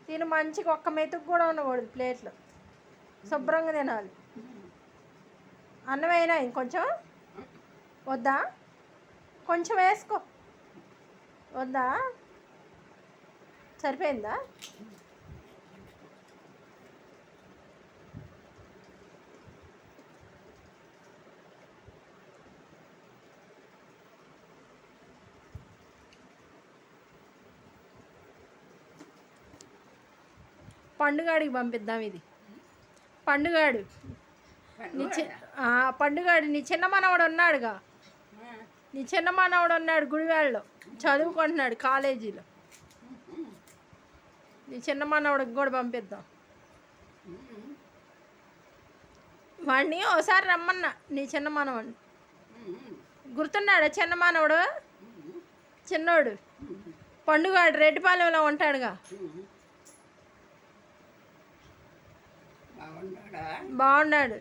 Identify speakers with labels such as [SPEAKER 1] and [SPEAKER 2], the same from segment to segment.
[SPEAKER 1] తిని మంచిగా ఒక్క మెతుకు కూడా ఉండకూడదు ప్లేట్లో, శుభ్రంగా తినాలి. అన్నమైనా ఇంకొంచెం వద్దా? కొంచెం వేసుకో, వద్దా? సరిపోయిందా? పండుగాడికి పంపిద్దాం ఇది. పండుగాడు పండుగాడు నీ చిన్న మనవడు ఉన్నాడుగా, నీ చిన్న మనవడు ఉన్నాడు గుడివాడలో చదువుకుంటున్నాడు కాలేజీలో. నీ చిన్న మనవడికి కూడా పంపిద్దాం. వాడిని ఒకసారి రమ్మన్నా, నీ చిన్న మనవాడిని. గుర్తున్నాడా చిన్న మనవడు? చిన్నోడు పండుగాడు రెడ్డిపాలెంలో ఉంటాడుగా. బాగున్నాడు.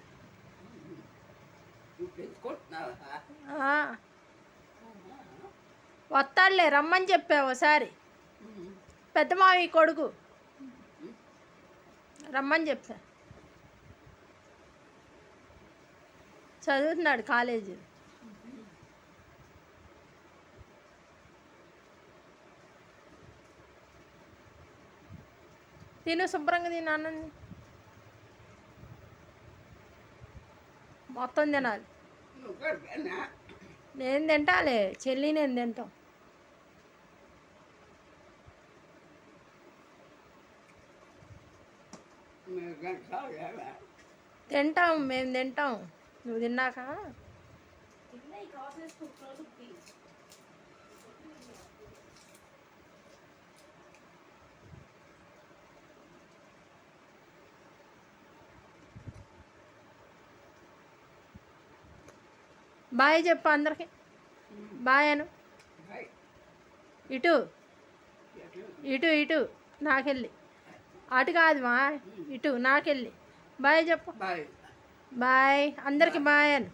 [SPEAKER 1] వస్తాడులే, రమ్మని చెప్పావు ఒకసారి. పెద్ద మావి కొడుకు రమ్మని చెప్పా. చదువుతున్నాడు కాలేజీ. తిను శుభ్రంగా తిను, అన్నని మొత్తం తినాలి. నేను తింటాలే చెల్లి, నేను తింటాం. తింటాం, మేము తింటాం. నువ్వు తిన్నాక బాయ్ చెప్పు అందరికి. బాయ్ అను. ఇటు ఇటు ఇటు నాకెళ్ళి, అటు కాదు మా, ఇటు నాకెళ్ళి బాయ్ చెప్పు. బాయ్ అందరికి బాయ్ అను.